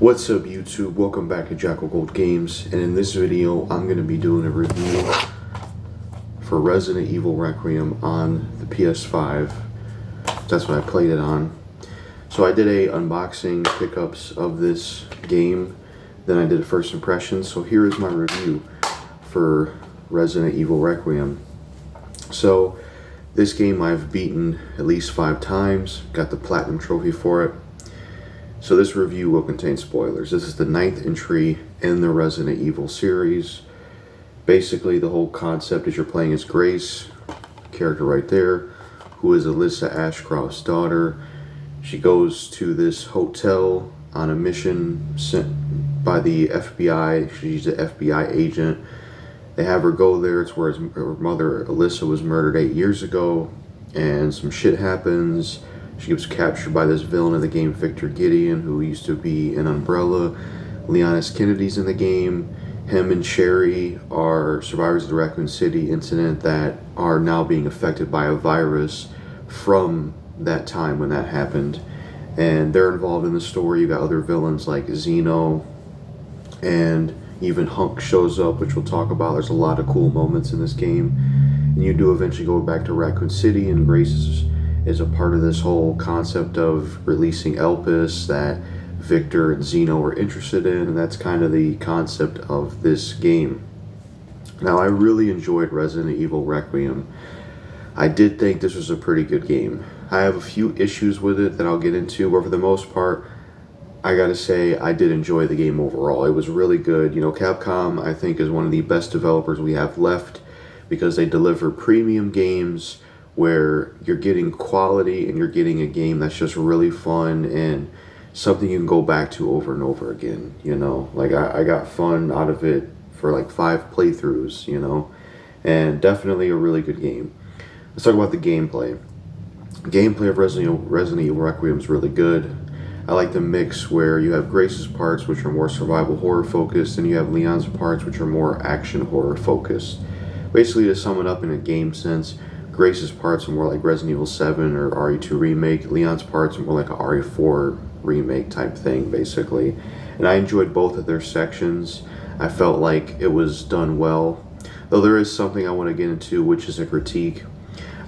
What's up YouTube? Welcome back to Jackal Gold Games, and in this video I'm going to be doing a review for Resident Evil Requiem on the PS5. That's what I played it on. So I did a unboxing pickups of this game, then I did a first impression. So here is my review for Resident Evil Requiem. So this game I've beaten at least 5 times, got the platinum trophy for it. So this review will contain spoilers. This is the 9th entry in the Resident Evil series. Basically, the whole concept is you're playing as Grace, character right there, who is Alyssa Ashcroft's daughter. She goes to this hotel on a mission sent by the FBI. She's an FBI agent. They have her go there. It's where her mother, Alyssa, was murdered 8 years ago, and some shit happens. She gets captured by this villain of the game, Victor Gideon, who used to be in Umbrella. Leon S. Kennedy's in the game. Him and Sherry are survivors of the Raccoon City incident that are now being affected by a virus from that time when that happened. And they're involved in the story. You got other villains like Zeno, and even Hunk shows up, which we'll talk about. There's a lot of cool moments in this game. And you do eventually go back to Raccoon City, and Grace is a part of this whole concept of releasing Elpis that Victor and Zeno were interested in, and that's kind of the concept of this game. Now, I really enjoyed Resident Evil Requiem. I did think this was a pretty good game. I have a few issues with it that I'll get into, but for the most part, I gotta say, I did enjoy the game overall. It was really good. You know, Capcom, I think, is one of the best developers we have left because they deliver premium games where you're getting quality and you're getting a game that's just really fun and something you can go back to over and over again, you know. Like, I got fun out of it for like 5 playthroughs, you know, and definitely a really good game. Let's talk about the gameplay. Gameplay of Resident Evil Requiem is really good. I like the mix where you have Grace's parts, which are more survival horror focused, and you have Leon's parts, which are more action horror focused. Basically, to sum it up in a game sense, Grace's parts are more like Resident Evil 7 or RE2 Remake. Leon's parts are more like a RE4 Remake type thing, basically. And I enjoyed both of their sections. I felt like it was done well. Though there is something I want to get into, which is a critique.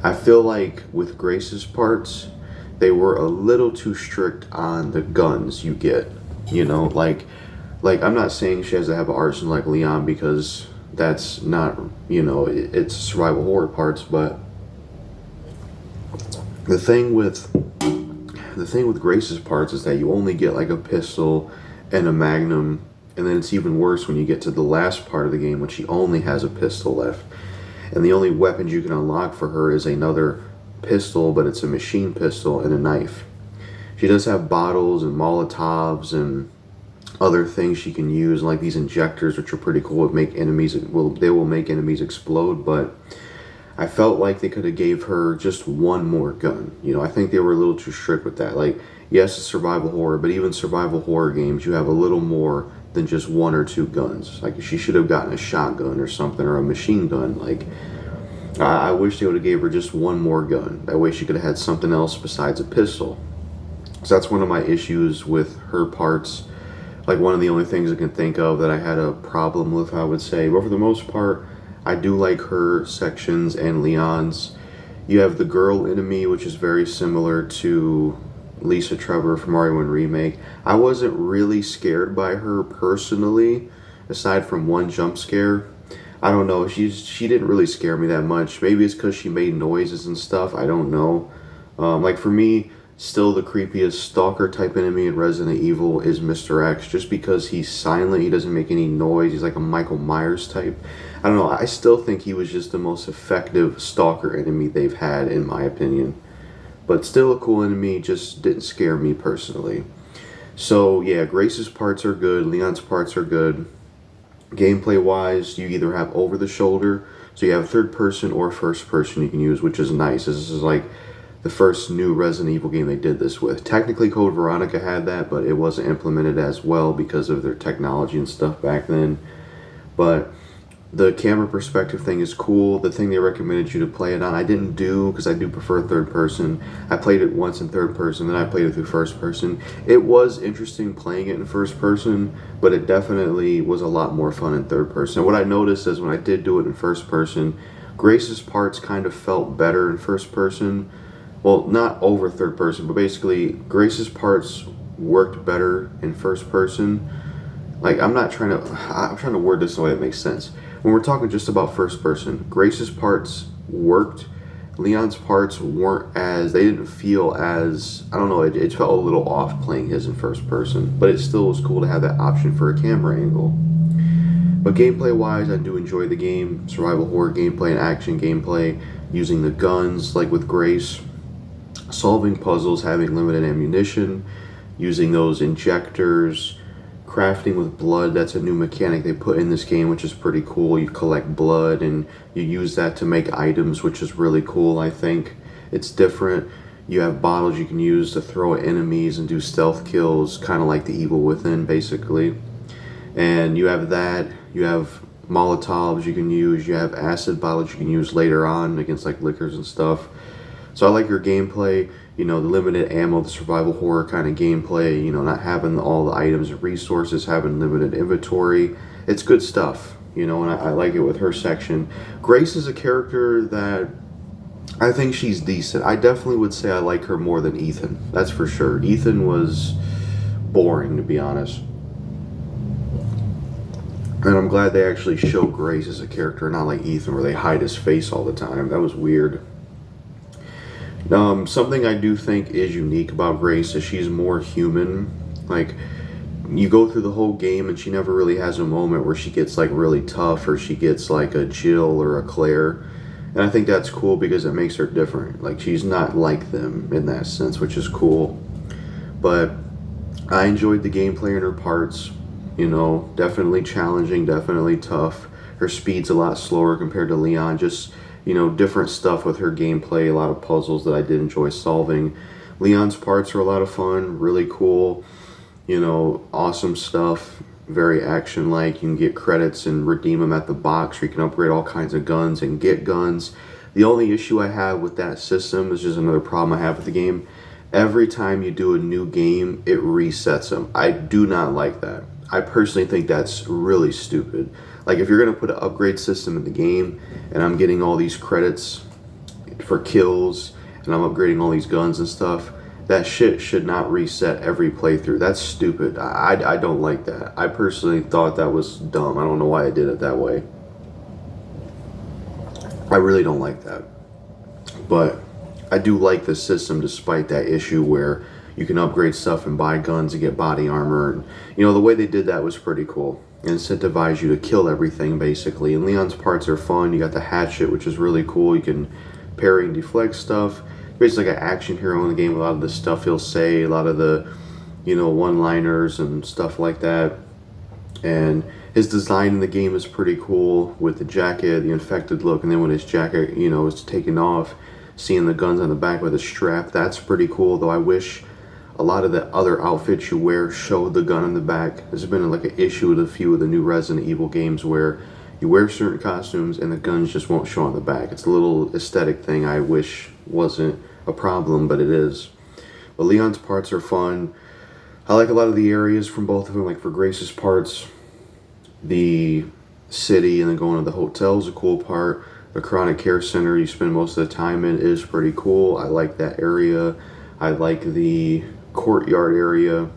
I feel like with Grace's parts, they were a little too strict on the guns you get. You know, like I'm not saying she has to have an arsenal like Leon, because that's not, you know, it's survival horror parts, but the thing with Grace's parts is that you only get like a pistol and a magnum, and then it's even worse when you get to the last part of the game when she only has a pistol left. And the only weapons you can unlock for her is another pistol, but it's a machine pistol and a knife. She does have bottles and Molotovs and other things she can use, like these injectors, which are pretty cool. They will make enemies explode, but I felt like they could have gave her just one more gun. You know, I think they were a little too strict with that. Like, yes, it's survival horror, but even survival horror games, you have a little more than just 1 or 2 guns. Like, she should have gotten a shotgun or something, or a machine gun. Like, I wish they would have gave her just one more gun. That way she could have had something else besides a pistol. So that's one of my issues with her parts. Like, one of the only things I can think of that I had a problem with, I would say. But for the most part, I do like her sections and Leon's. You have the girl enemy, which is very similar to Lisa Trevor from RE1 Remake. I wasn't really scared by her personally, aside from one jump scare. I don't know, she didn't really scare me that much. Maybe it's because she made noises and stuff, I don't know. Like, for me, still the creepiest stalker type enemy in Resident Evil is Mr. X, just because he's silent, he doesn't make any noise, he's like a Michael Myers type. I don't know, I still think he was just the most effective stalker enemy they've had, in my opinion. But still a cool enemy, just didn't scare me personally. So yeah, Grace's parts are good, Leon's parts are good. Gameplay wise, you either have over the shoulder, so you have third person or first person you can use, which is nice. This is like the first new Resident Evil game they did this with. Technically Code Veronica had that, but it wasn't implemented as well because of their technology and stuff back then. But The camera perspective thing is cool. The thing they recommended you to play it on, I didn't do because I do prefer third person. I played it once in third person, then I played it through first person. It was interesting playing it in first person, but it definitely was a lot more fun in third person. What I noticed is when I did do it in first person, Grace's parts kind of felt better in first person. Well, not over third person, but basically Grace's parts worked better in first person. Like I'm trying to word this in a way that makes sense. When we're talking just about first person, Grace's parts worked. Leon's parts they didn't feel as, I don't know, it felt a little off playing his in first person, but it still was cool to have that option for a camera angle. But gameplay wise, I do enjoy the game. Survival horror gameplay and action gameplay, using the guns like with Grace, solving puzzles, having limited ammunition, using those injectors, crafting with blood. That's a new mechanic they put in this game, which is pretty cool. You collect blood and you use that to make items, which is really cool. I think it's different. You have bottles you can use to throw at enemies and do stealth kills, kind of like the Evil Within basically. And you have that. You have Molotovs you can use. You have acid bottles you can use later on against like liquors and stuff. So I like your gameplay, the limited ammo, the survival horror kind of gameplay, not having all the items and resources, having limited inventory. It's good stuff, and I like it with her section. Grace is a character that I think she's decent. I definitely would say I like her more than Ethan. That's for sure. Ethan was boring, to be honest. And I'm glad they actually show Grace as a character, not like Ethan where they hide his face all the time. That was weird. Something I do think is unique about Grace is she's more human. Like, you go through the whole game and she never really has a moment where she gets like really tough or she gets like a Jill or a Claire. And I think that's cool because it makes her different. Like, she's not like them in that sense, which is cool. But I enjoyed the gameplay in her parts. Definitely challenging, definitely tough. Her speed's a lot slower compared to Leon. Just different stuff with her gameplay, a lot of puzzles that I did enjoy solving. Leon's parts are a lot of fun, really cool, awesome stuff, very action-like. You can get credits and redeem them at the box, or you can upgrade all kinds of guns and get guns. The only issue I have with that system is just another problem I have with the game. Every time you do a new game, it resets them. I do not like that. I personally think that's really stupid. Like, if you're going to put an upgrade system in the game and I'm getting all these credits for kills and I'm upgrading all these guns and stuff, that shit should not reset every playthrough. That's stupid. I don't like that. I personally thought that was dumb. I don't know why I did it that way. I really don't like that. But I do like the system despite that issue where you can upgrade stuff and buy guns and get body armor. And, the way they did that was pretty cool. Incentivize you to kill everything basically. And Leon's parts are fun. You got the hatchet, which is really cool. You can parry and deflect stuff. Basically like an action hero in the game. A lot of the stuff he'll say, a lot of the one-liners and stuff like that. And his design in the game is pretty cool with the jacket, the infected look, and then when his jacket is taken off, seeing the guns on the back with a strap, that's pretty cool. Though I wish a lot of the other outfits you wear showed the gun in the back. There's been like an issue with a few of the new Resident Evil games where you wear certain costumes and the guns just won't show on the back. It's a little aesthetic thing I wish wasn't a problem, but it is. But Leon's parts are fun. I like a lot of the areas from both of them. Like for Grace's parts, the city and then going to the hotel is a cool part. The chronic care center you spend most of the time in is pretty cool. I like that area. I like the courtyard area. And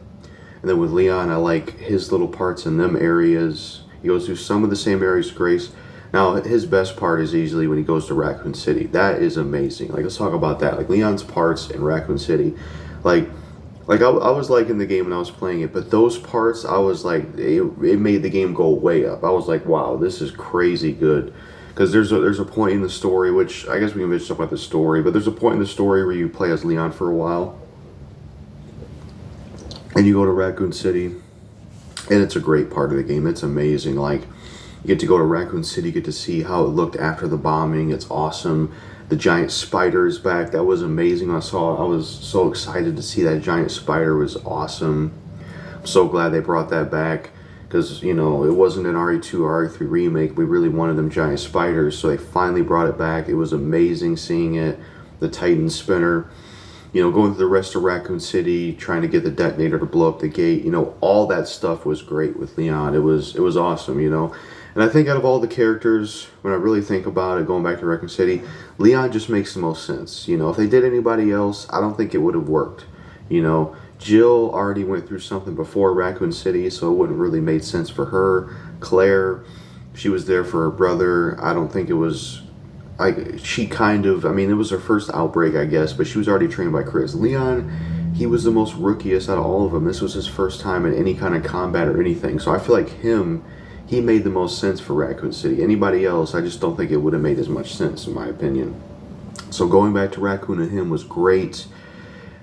then with Leon, I like his little parts in them areas. He goes through some of the same areas as Grace. Now, his best part is easily when he goes to Raccoon City. That is amazing. Like, let's talk about that. Like, Leon's parts in Raccoon City. Like I was liking the game when I was playing it, but those parts, I was like, it made the game go way up. I was like, wow, this is crazy good. Because there's a point in the story, which I guess we can talk about the story, but there's a point in the story where you play as Leon for a while. And you go to Raccoon City, and it's a great part of the game. It's amazing. Like, you get to go to Raccoon City, you get to see how it looked after the bombing. It's awesome. The giant spider is back. That was amazing. I was so excited to see that giant spider. It was awesome. I'm so glad they brought that back. because, you know, it wasn't an RE2 or RE3 remake. We really wanted them giant spiders, so they finally brought it back. It was amazing seeing it. The Titan spinner, you know, going through the rest of Raccoon City, trying to get the detonator to blow up the gate, you know, all that stuff was great with Leon. It was awesome, you know. And I think out of all the characters, when I really think about it, going back to Raccoon City, Leon just makes the most sense. You know, if they did anybody else, I don't think it would have worked. You know, Jill already went through something before Raccoon City, so it wouldn't really made sense for her. Claire, she was there for her brother. I don't think it was, she kind of, I mean, it was her first outbreak, I guess, but she was already trained by Chris. Leon, he was the most rookiest out of all of them. This was his first time in any kind of combat or anything, so I feel like he made the most sense for Raccoon City. Anybody else, I just don't think it would have made as much sense, in my opinion. So going back to Raccoon and him was great,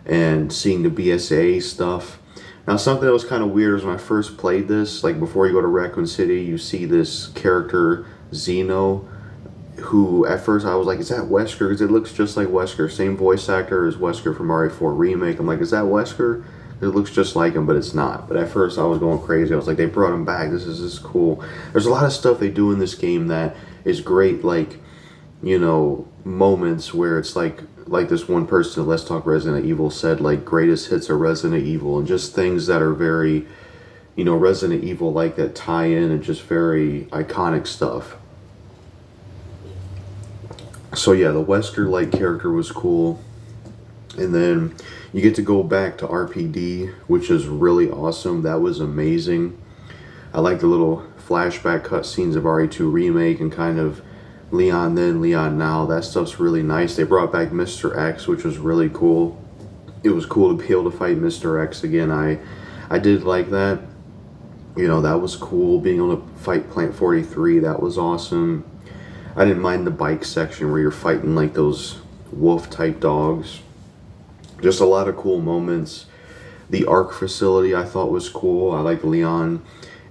and seeing the BSA stuff. Now, something that was kind of weird was when I first played this, like before you go to Raccoon City, you see this character, Zeno, who at first I was like, is that Wesker? Because it looks just like Wesker. Same voice actor as Wesker from RE4 Remake. I'm like, is that Wesker? It looks just like him, but it's not. But at first I was going crazy. I was like, they brought him back. This is cool. There's a lot of stuff they do in this game that is great, like, you know, moments where it's like this one person at Let's Talk Resident Evil said, like, greatest hits are Resident Evil, and just things that are very, you know, Resident Evil like that tie in, and just very iconic stuff. So yeah, the Wesker-like character was cool. And then you get to go back to RPD, which is really awesome. That was amazing. I like the little flashback cutscenes of RE2 Remake and kind of Leon then, Leon now. That stuff's really nice. They brought back Mr. X, which was really cool. It was cool to be able to fight Mr. X again. I did like that. You know, that was cool. Being able to fight Plant 43, that was awesome. I didn't mind the bike section where you're fighting like those wolf-type dogs. Just a lot of cool moments. The Ark facility I thought was cool. I like Leon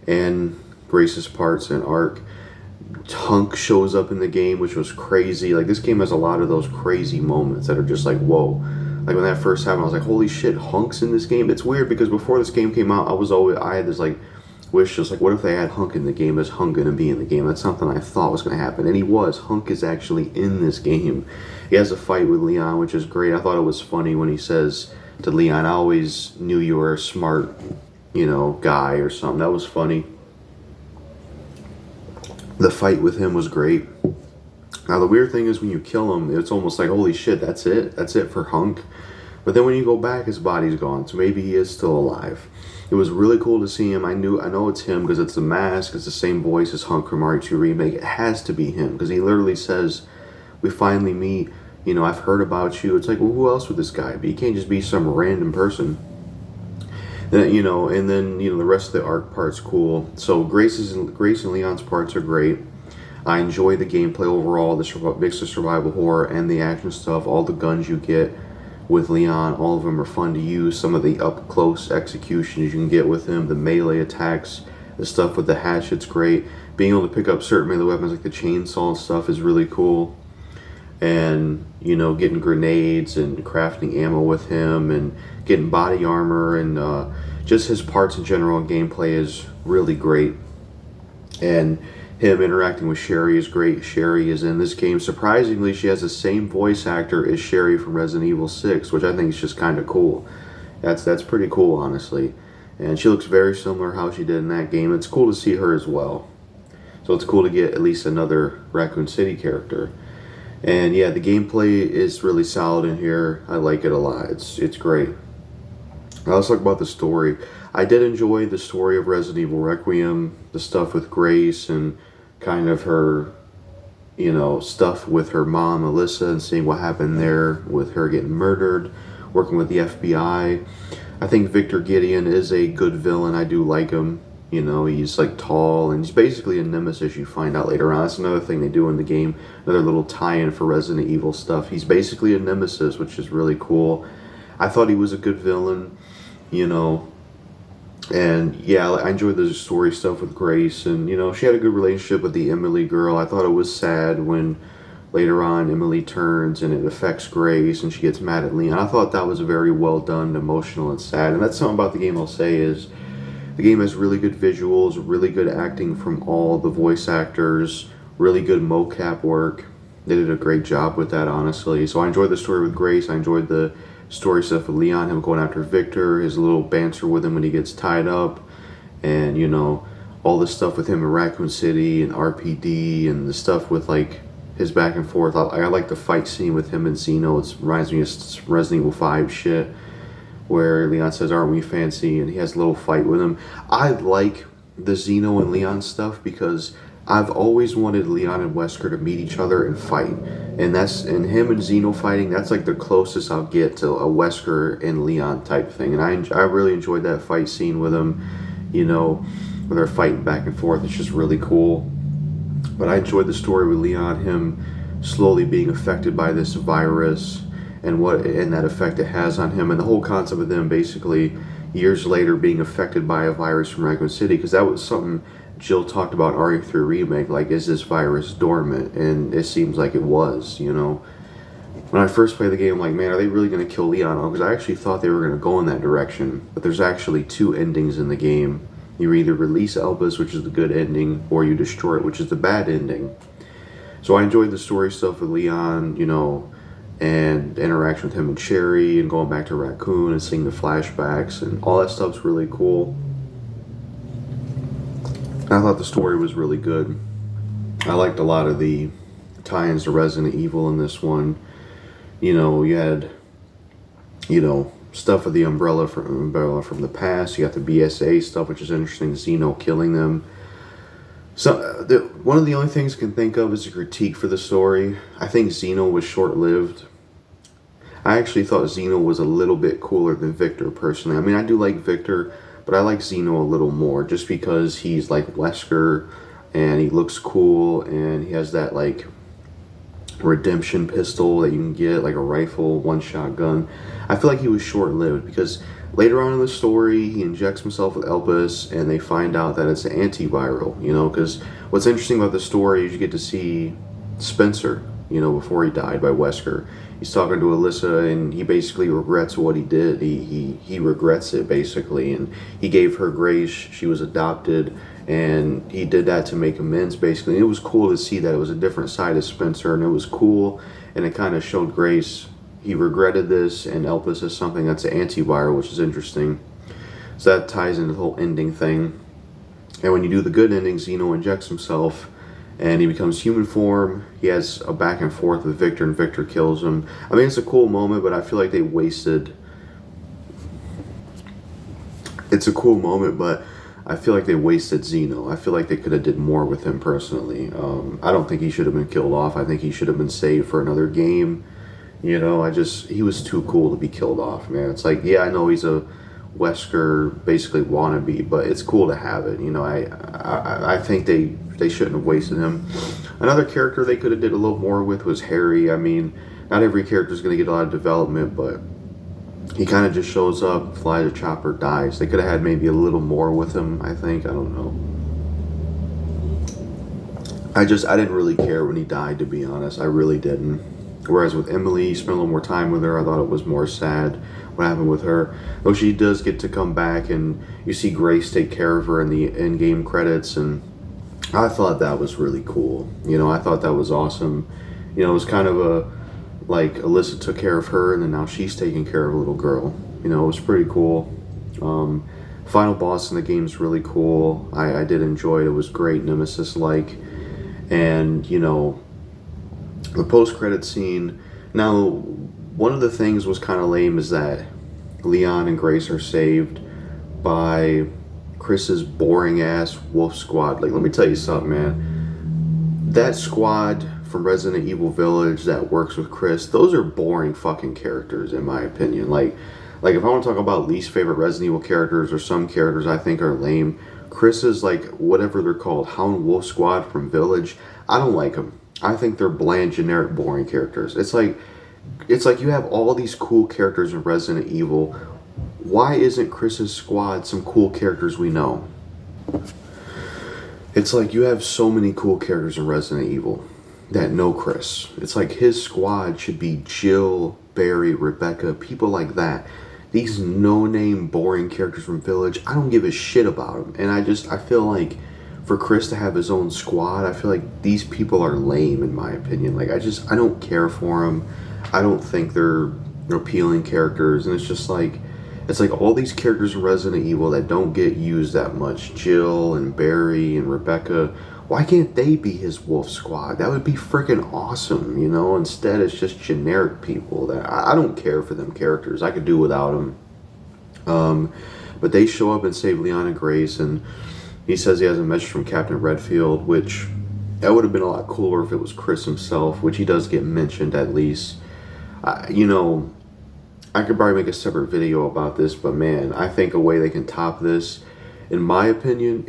and Grace's parts in Ark. Hunk shows up in the game, which was crazy. Like, this game has a lot of those crazy moments that are just like, whoa. Like, when that first happened, I was like, holy shit, Hunk's in this game? It's weird because before this game came out, I had this like wish, just like, what if they had Hunk in the game? Is Hunk gonna be in the game? That's something I thought was gonna happen, and he was. Hunk is actually in this game. He has a fight with Leon, which is great. I thought it was funny when he says to Leon, I always knew you were a smart, you know, guy or something. That was funny. The fight with him was great. Now, the weird thing is when you kill him, it's almost like, holy shit, that's it? That's it for Hunk? But then when you go back, his body's gone, so maybe he is still alive. It was really cool to see him. I know it's him because it's the mask. It's the same voice as Hunk from RE2 Remake. It has to be him because he literally says, we finally meet, you know, I've heard about you. It's like, well, who else would this guy be? He can't just be some random person. Then, you know, and then, you know, the rest of the Ark part's cool. So Grace and Leon's parts are great. I enjoy the gameplay overall, the mix of survival horror and the action stuff. All the guns you get with Leon, all of them are fun to use. Some of the up-close executions you can get with him, the melee attacks, the stuff with the hatchet's great. Being able to pick up certain melee weapons like the chainsaw and stuff is really cool. And, you know, getting grenades and crafting ammo with him and getting body armor and just his parts in general and gameplay is really great. And him interacting with Sherry is great. Sherry is in this game. Surprisingly, she has the same voice actor as Sherry from Resident Evil 6, which I think is just kind of cool. That's pretty cool, honestly. And she looks very similar how she did in that game. It's cool to see her as well. So it's cool to get at least another Raccoon City character. And yeah, the gameplay is really solid in here. I like it a lot. It's great. Now let's talk about the story. I did enjoy the story of Resident Evil Requiem, the stuff with Grace and kind of her, you know, stuff with her mom, Alyssa, and seeing what happened there with her getting murdered, working with the FBI. I think Victor Gideon is a good villain. I do like him. You know, he's like tall and he's basically a nemesis, you find out later on. That's another thing they do in the game. Another little tie-in for Resident Evil stuff. He's basically a nemesis, which is really cool. I thought he was a good villain, you know. And yeah, I enjoyed the story stuff with Grace. And, you know, she had a good relationship with the Emily girl. I thought it was sad when later on Emily turns and it affects Grace and she gets mad at Leon. I thought that was very well done, emotional and sad. And that's something about the game I'll say is The game has really good visuals, really good acting from all the voice actors, really good mocap work. They did a great job with that, honestly. So I enjoyed the story with Grace. I enjoyed the story stuff with Leon, him going after Victor, his little banter with him when he gets tied up, and, you know, all the stuff with him in Raccoon City and RPD, and the stuff with, like, his back and forth. I like the fight scene with him and Zeno. It reminds me of Resident Evil 5 shit, where Leon says, "Aren't we fancy?" and he has a little fight with him. I like the Zeno and Leon stuff because I've always wanted Leon and Wesker to meet each other and fight. And him and Zeno fighting, that's like the closest I'll get to a Wesker and Leon type thing. And I really enjoyed that fight scene with them, you know, where they're fighting back and forth. It's just really cool. But I enjoyed the story with Leon, him slowly being affected by this virus and that effect it has on him, and the whole concept of them basically years later being affected by a virus from Raccoon City, because that was something Jill talked about in RE3 Remake, like, is this virus dormant? And it seems like it was, you know. When I first played the game, I'm like, man, are they really going to kill Leon? Because I actually thought they were going to go in that direction, but there's actually two endings in the game. You either release Elpis, which is the good ending, or you destroy it, which is the bad ending. So I enjoyed the story stuff with Leon, you know, and the interaction with him and Cherry, and going back to Raccoon and seeing the flashbacks, and all that stuff's really cool. I thought the story was really good. I liked a lot of the tie-ins to Resident Evil in this one. You know, you had, you know, stuff with the Umbrella from the past. You got the BSA stuff, which is interesting. Zeno killing them. So one of the only things I can think of is a critique for the story. I think Zeno was short-lived. I actually thought Zeno was a little bit cooler than Victor, personally. I mean, I do like Victor, but I like Zeno a little more, just because he's like Wesker, and he looks cool, and he has that, like, redemption pistol that you can get, like a rifle, one-shot gun. I feel like he was short-lived, because later on in the story, he injects himself with Elpis, and they find out that it's an antiviral, you know, because what's interesting about the story is you get to see Spencer, you know, before he died by Wesker. He's talking to Alyssa, and he basically regrets what he did. He regrets it, basically, and he gave her Grace. She was adopted, and he did that to make amends, basically. And it was cool to see that it was a different side of Spencer, and it was cool, and it kind of showed Grace. He regretted this, and Elpis is something that's an antiviral, which is interesting. So that ties into the whole ending thing. And when you do the good ending, Zeno injects himself, and he becomes human form. He has a back and forth with Victor, and Victor kills him. I mean, it's a cool moment, but I feel like they wasted... It's a cool moment, but I feel like they wasted Zeno. I feel like they could have did more with him, personally. I don't think he should have been killed off. I think he should have been saved for another game. You know, he was too cool to be killed off, man. It's like, yeah, I know he's a Wesker, basically wannabe, but it's cool to have it. You know, I think they shouldn't have wasted him. Another character they could have did a little more with was Harry. I mean, not every character is going to get a lot of development, but he kind of just shows up, flies a chopper, dies. They could have had maybe a little more with him, I think. I don't know. I didn't really care when he died, to be honest. I really didn't. Whereas with Emily, you spent a little more time with her. I thought it was more sad what happened with her. Though she does get to come back, and you see Grace take care of her in the in-game credits, and I thought that was really cool. You know, I thought that was awesome. You know, it was kind of a, like, Alyssa took care of her, and then now she's taking care of a little girl. You know, it was pretty cool. Final boss in the game is really cool. I did enjoy it. It was great, Nemesis-like. And, you know, the post-credit scene. Now, one of the things was kind of lame is that Leon and Grace are saved by Chris's boring-ass wolf squad. Like, let me tell you something, man. That squad from Resident Evil Village that works with Chris, those are boring fucking characters, in my opinion. Like if I want to talk about least favorite Resident Evil characters, or some characters I think are lame, Chris is, like, whatever they're called, Hound Wolf Squad from Village. I don't like them. I think they're bland, generic, boring characters. It's like you have all these cool characters in Resident Evil. Why isn't Chris's squad some cool characters we know? It's like you have so many cool characters in Resident Evil that know Chris. It's like his squad should be Jill, Barry, Rebecca, people like that. these no-name boring characters from Village, I don't give a shit about them. And I feel like for Chris to have his own squad, I feel like these people are lame in my opinion. Like I don't care for them. I don't think they're appealing characters, and it's like all these characters in Resident Evil that don't get used that much. Jill and Barry and Rebecca. Why can't they be his wolf squad? That would be freaking awesome, you know? Instead, it's just generic people that I don't care for them characters. I could do without them. But they show up and save Leon and Grace, and he says he has a message from Captain Redfield, which that would have been a lot cooler if it was Chris himself, which he does get mentioned at least. You know, I could probably make a separate video about this, but man, I think a way they can top this, in my opinion,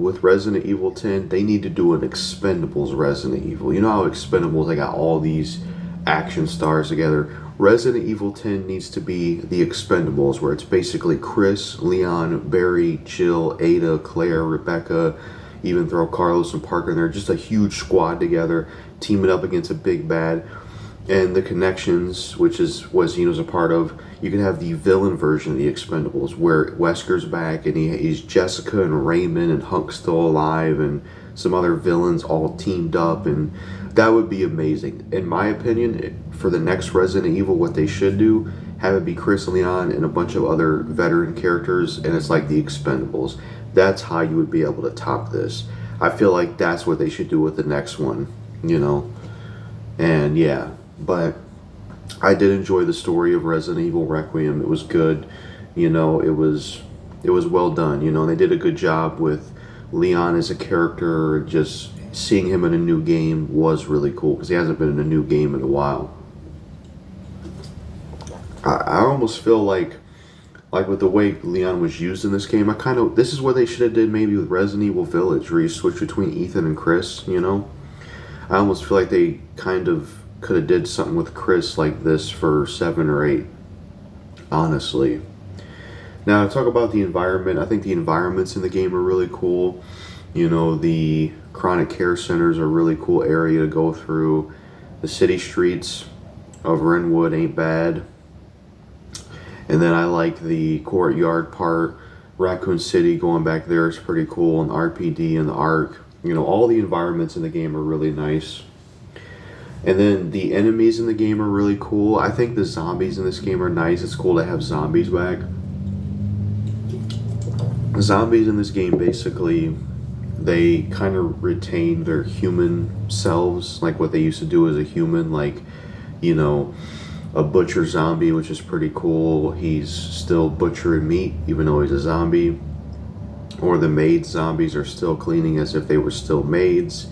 with Resident Evil 10, they need to do an Expendables Resident Evil. You know how Expendables, they got all these action stars together. Resident Evil 10 needs to be the Expendables, where it's basically Chris, Leon, Barry, Jill, Ada, Claire, Rebecca, even throw Carlos and Parker in there. Just a huge squad together, teaming up against a big bad. And the Connections, which is what Xeno's a part of, you can have the villain version of the Expendables, where Wesker's back and he's Jessica and Raymond and Hunk's still alive and some other villains all teamed up, and that would be amazing. In my opinion, for the next Resident Evil, what they should do, have it be Chris, Leon, and a bunch of other veteran characters, and it's like the Expendables. That's how you would be able to top this. I feel like that's what they should do with the next one, you know? And yeah. But I did enjoy the story of Resident Evil Requiem. It was good, you know. It was well done, you know. They did a good job with Leon as a character. Just seeing him in a new game was really cool because he hasn't been in a new game in a while. I almost feel like with the way Leon was used in this game, this is what they should have did maybe with Resident Evil Village, where you switch between Ethan and Chris, you know. I almost feel like they kind of could have did something with Chris like this for 7 or 8, honestly. Now, to talk about the environment, I think the environments in the game are really cool. You know, the chronic care centers are a really cool area to go through. The city streets of Renwood ain't bad. And then I like the courtyard part. Raccoon City, going back there, is pretty cool. And the RPD and the Ark. You know, all the environments in the game are really nice. And then the enemies in the game are really cool. I think the zombies in this game are nice. It's cool to have zombies back. Zombies in this game, basically, they kind of retain their human selves, like what they used to do as a human. Like, you know, a butcher zombie, which is pretty cool. He's still butchering meat, even though he's a zombie. Or the maid zombies are still cleaning as if they were still maids.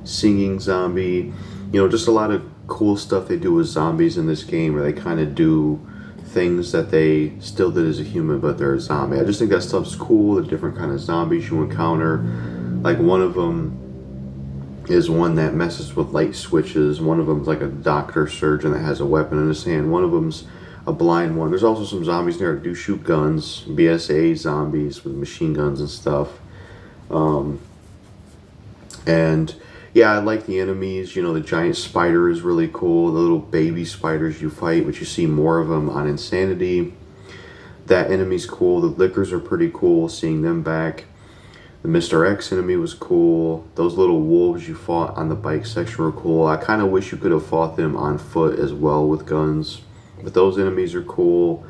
Singing zombie. You know, just a lot of cool stuff they do with zombies in this game, where they kind of do things that they still did as a human, but they're a zombie. I just think that stuff's cool, the different kind of zombies you encounter. Like, one of them is one that messes with light switches. One of them's like a doctor surgeon that has a weapon in his hand. One of them's a blind one. There's also some zombies there that do shoot guns, BSA zombies with machine guns and stuff. And yeah, I like the enemies. You know, the giant spider is really cool. The little baby spiders you fight, which you see more of them on Insanity. That enemy's cool. The Lickers are pretty cool, seeing them back. The Mr. X enemy was cool. Those little wolves you fought on the bike section were cool. I kind of wish you could have fought them on foot as well with guns. But those enemies are cool.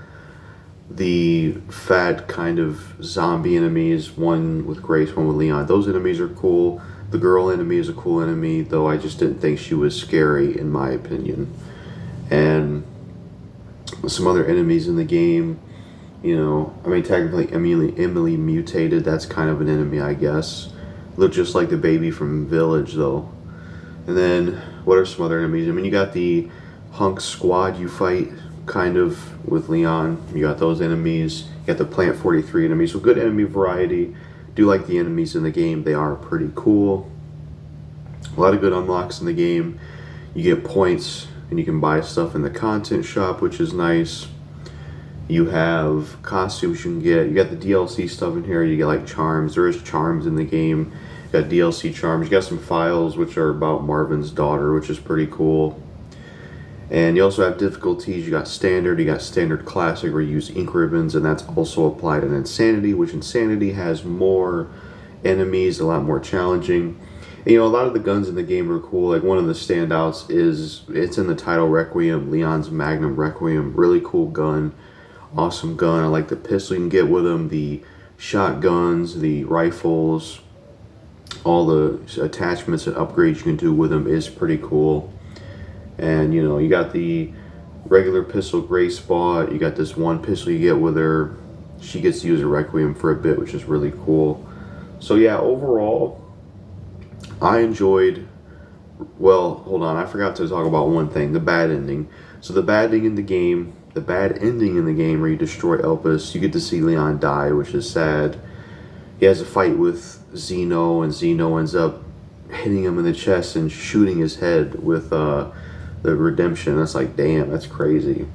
The fat kind of zombie enemies, one with Grace, one with Leon. Those enemies are cool. The girl enemy is a cool enemy, though I just didn't think she was scary, in my opinion. And some other enemies in the game, you know, I mean, technically Emily mutated, that's kind of an enemy, I guess. Looked just like the baby from Village, though. And then, what are some other enemies? I mean, you got the Hunk squad you fight, kind of, with Leon. You got those enemies. You got the Plant 43 enemies, so good enemy variety. Do like the enemies in the game. They are pretty cool. A lot of good unlocks in the game. You get points and you can buy stuff in the content shop, which is nice. You have costumes you can get. You got the DLC stuff in here. You get like charms. There is charms in the game. You got DLC charms. You got some files which are about Marvin's daughter, which is pretty cool. And you also have difficulties. You got standard classic, where you use ink ribbons, and that's also applied in insanity, which insanity has more enemies, a lot more challenging. And, a lot of the guns in the game are cool. Like, one of the standouts is, it's in the title, Requiem, Leon's Magnum Requiem. Really cool gun, awesome gun. I like the pistol you can get with them, the shotguns, the rifles, all the attachments and upgrades you can do with them is pretty cool. And you got the regular pistol gray spot. You got this one pistol you get with her. She gets to use a Requiem for a bit, which is really cool. So yeah, overall, I enjoyed. Well, hold on, I forgot to talk about one thing: the bad ending. So the bad ending in the game, where you destroy Elpis, you get to see Leon die, which is sad. He has a fight with Zeno, and Zeno ends up hitting him in the chest and shooting his head with the redemption. That's like, damn, that's crazy.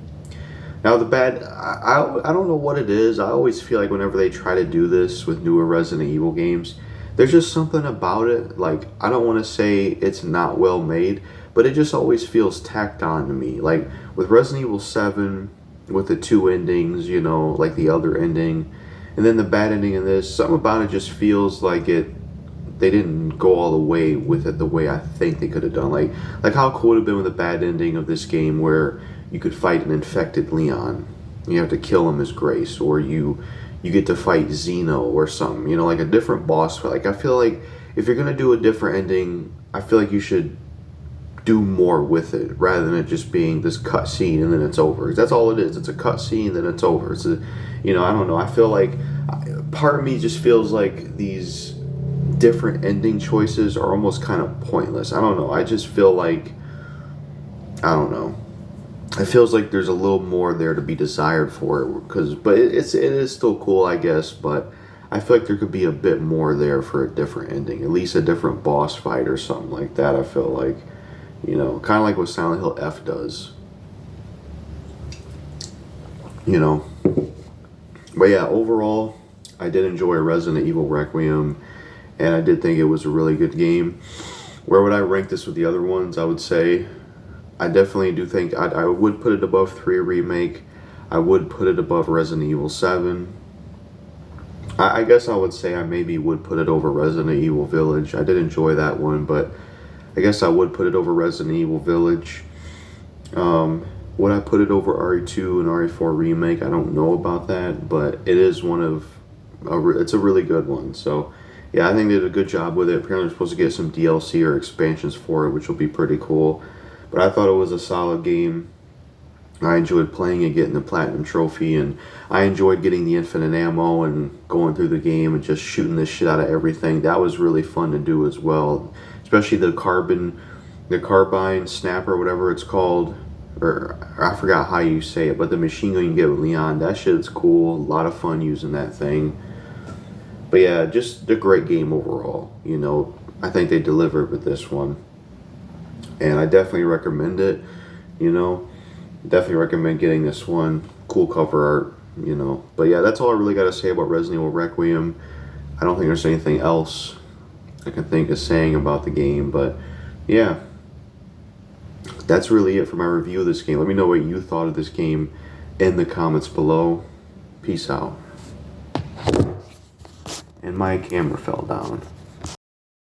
Now the bad, I don't know what it is. I always feel like whenever they try to do this with newer Resident Evil games, there's just something about it. Like, I don't want to say it's not well made, but it just always feels tacked on to me. Like with Resident Evil 7, with the two endings, like the other ending, and then the bad ending in this, something about it just feels like they didn't go all the way with it the way I think they could have done. Like how cool it would have been with the bad ending of this game, where you could fight an infected Leon. You have to kill him as Grace, or you get to fight Zeno or something. Like a different boss. Like, I feel like if you're gonna do a different ending, I feel like you should do more with it, rather than it just being this cut scene and then it's over. 'Cause that's all it is. It's a cut scene, then it's over. It's a, I don't know. I feel like part of me just feels like these different ending choices are almost kind of pointless. I don't know. I just feel like, I don't know. It feels like there's a little more there to be desired for it, but it is still cool, I guess. But I feel like there could be a bit more there for a different ending, at least a different boss fight or something like that. I feel like, kind of like what Silent Hill F does. But yeah, overall, I did enjoy Resident Evil Requiem, and I did think it was a really good game. Where would I rank this with the other ones? I would say, I definitely do think I would put it above 3 Remake. I would put it above Resident Evil 7. I guess I would say I maybe would put it over Resident Evil Village. I did enjoy that one, but I guess I would put it over Resident Evil Village. Would I put it over RE2 and RE4 Remake? I don't know about that, but it is it's a really good one. So yeah, I think they did a good job with it. Apparently, we're supposed to get some DLC or expansions for it, which will be pretty cool. But I thought it was a solid game. I enjoyed playing it, getting the Platinum Trophy, and I enjoyed getting the infinite ammo and going through the game and just shooting the shit out of everything. That was really fun to do as well. Especially the carbine snapper, whatever it's called, or I forgot how you say it, but the machine gun you get with Leon, that shit's cool. A lot of fun using that thing. But yeah, just a great game overall. I think they delivered with this one. And I definitely recommend it. Definitely recommend getting this one. Cool cover art, But yeah, that's all I really got to say about Resident Evil Requiem. I don't think there's anything else I can think of saying about the game. But yeah, that's really it for my review of this game. Let me know what you thought of this game in the comments below. Peace out. And my camera fell down.